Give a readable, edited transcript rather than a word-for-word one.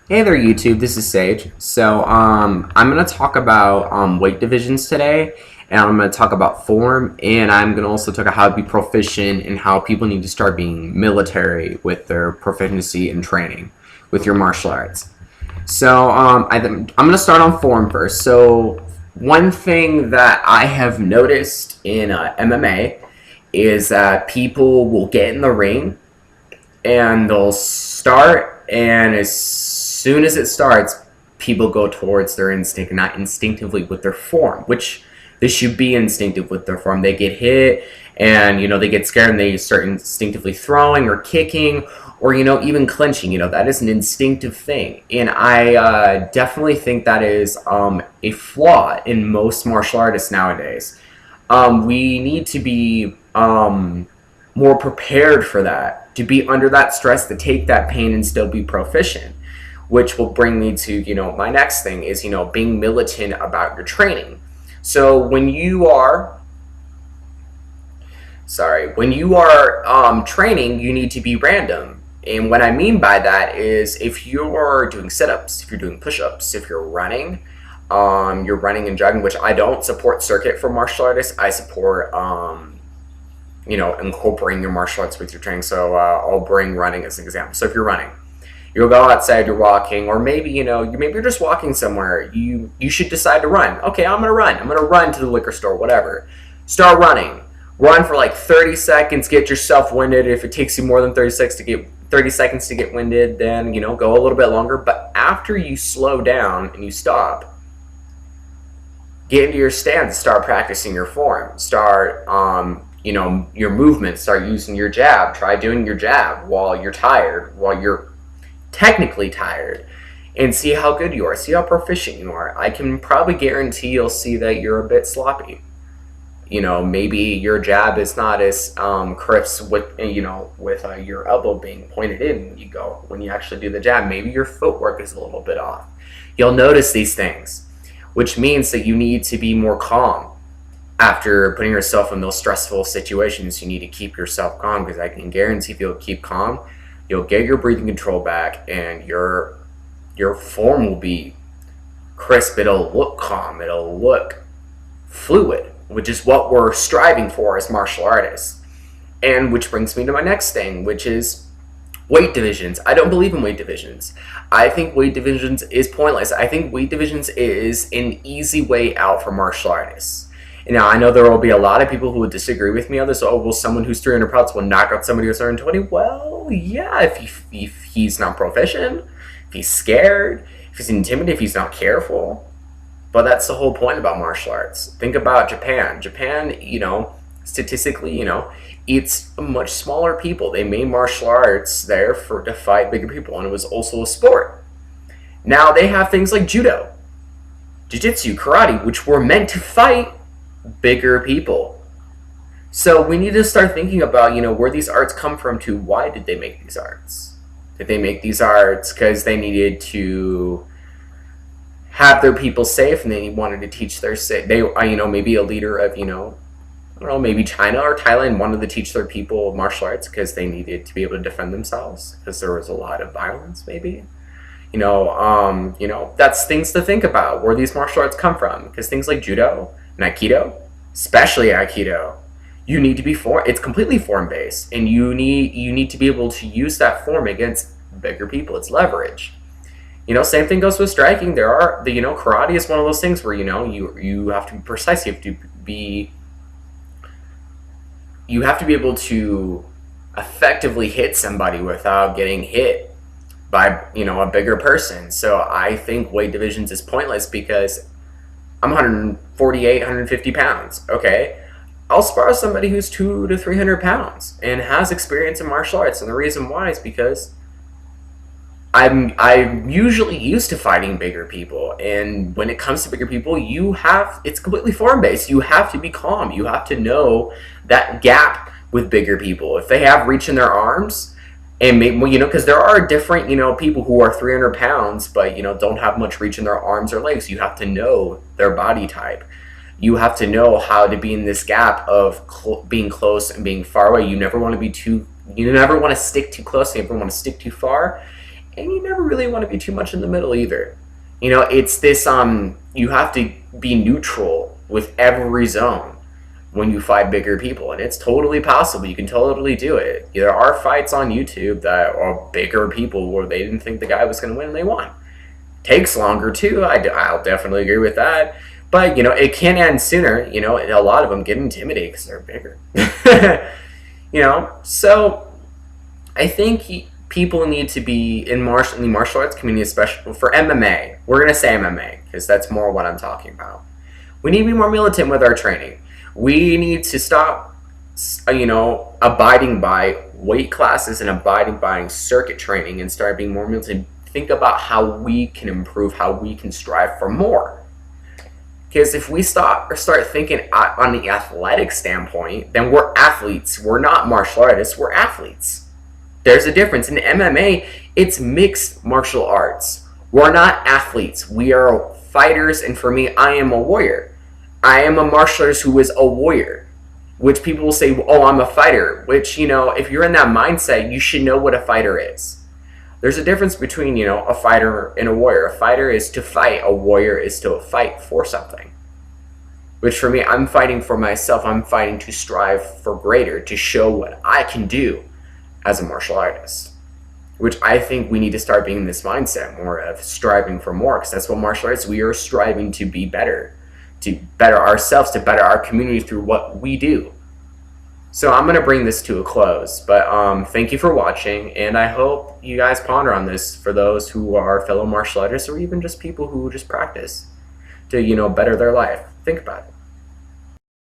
Hey there, YouTube. This is Sage. I'm gonna talk about weight divisions today, and I'm gonna talk about form, and I'm gonna also talk about how to be proficient and how people need to start being military with their proficiency in training with your martial arts. I'm gonna start on form first. So, one thing that I have noticed in MMA is that people will get in the ring and they'll start, and as soon as it starts, people go towards their instinct, not instinctively with their form, which they should be instinctive with their form. They get hit, and they get scared, and they start instinctively throwing or kicking, or even clenching. That is an instinctive thing, and I definitely think that is a flaw in most martial artists nowadays. We need to be more prepared for that, to be under that stress, to take that pain and still be proficient. Which will bring me to, my next thing is, being militant about your training. So when you are training, you need to be random. And what I mean by that is if you're doing sit-ups, if you're doing push-ups, if you're running and jogging, which I don't support circuit for martial artists. I support incorporating your martial arts with your training. So I'll bring running as an example. So if you're running, you'll go outside, you're walking, or maybe maybe you're just walking somewhere. You should decide to run. Okay, I'm gonna run. I'm gonna run to the liquor store, whatever. Start running. Run for like 30 seconds. Get yourself winded. If it takes you more than 30 seconds to get winded, then go a little bit longer. But after you slow down and you stop, get into your stance. Start practicing your form. Start your movement. Start using your jab. Try doing your jab while you're tired, while you're technically tired, and see how good you are. See how proficient you are. I can probably guarantee you'll see that you're a bit sloppy. Maybe your jab is not as crisp with your elbow being pointed in when you actually do the jab. Maybe your footwork is a little bit off. You'll notice these things, which means that you need to be more calm. After putting yourself in those stressful situations, you need to keep yourself calm, because I can guarantee if you'll keep calm, you'll get your breathing control back, and your form will be crisp. It'll look calm. It'll look fluid, which is what we're striving for as martial artists. And which brings me to my next thing, which is weight divisions. I don't believe in weight divisions. I think weight divisions is pointless. I think weight divisions is an easy way out for martial artists. Now, I know there will be a lot of people who would disagree with me on this. Oh, well, someone who's 300 pounds will knock out somebody who's 120. Well, yeah, if he's not proficient, if he's scared, if he's intimidated, if he's not careful. But that's the whole point about martial arts. Think about Japan. Japan, statistically, it's much smaller people. They made martial arts there to fight bigger people, and it was also a sport. Now they have things like judo, jiu-jitsu, karate, which were meant to fight bigger people. So we need to start thinking about, where these arts come from. To why did they make these arts? Did they make these arts because they needed to have their people safe, and they wanted to teach maybe a leader of, I don't know, maybe China or Thailand wanted to teach their people martial arts because they needed to be able to defend themselves because there was a lot of violence, maybe. That's things to think about, where these martial arts come from, because things like judo and aikido, especially aikido, it's completely form based, and you need to be able to use that form against bigger people. It's leverage. Same thing goes with striking. Karate is one of those things where you have to be precise. You have to be able to effectively hit somebody without getting hit by a bigger person. So I think weight divisions is pointless, because I'm 148, 150 pounds. Okay, I'll spar somebody who's 200 to 300 pounds and has experience in martial arts, and the reason why is because I'm usually used to fighting bigger people, and when it comes to bigger people, it's completely form based. You have to be calm. You have to know that gap with bigger people. If they have reach in their arms, and maybe because there are different people who are 300 pounds but don't have much reach in their arms or legs. You have to know their body type. You have to know how to be in this gap of being close and being far away. You never want to stick too close. You never want to stick too far. and you never really want to be too much in the middle either. It's this you have to be neutral with every zone when you fight bigger people, and it's totally possible. You can totally do it. There are fights on YouTube that are bigger people where they didn't think the guy was going to win and they won. Takes longer too. I'll definitely agree with that. But it can end sooner. A lot of them get intimidated because they're bigger. So I think people need to be in the martial arts community, especially for MMA. We're gonna say MMA because that's more what I'm talking about. We need to be more militant with our training. We need to stop, abiding by weight classes and abiding by circuit training and start being more militant. Think about how we can improve, how we can strive for more. Because if we start thinking on the athletic standpoint, then we're athletes. We're not martial artists, we're athletes. There's a difference. In MMA, it's mixed martial arts. We're not athletes. We are fighters, and for me, I am a warrior. I am a martial artist who is a warrior, which people will say, oh, I'm a fighter, which, if you're in that mindset, you should know what a fighter is. There's a difference between, a fighter and a warrior. A fighter is to fight. A warrior is to fight for something. Which for me, I'm fighting for myself. I'm fighting to strive for greater, to show what I can do as a martial artist. Which I think we need to start being in this mindset more of striving for more, because that's what martial arts, we are striving to be better, to better ourselves, to better our community through what we do. So I'm going to bring this to a close, but thank you for watching, and I hope you guys ponder on this for those who are fellow martial artists or even just people who just practice to, better their life. Think about it.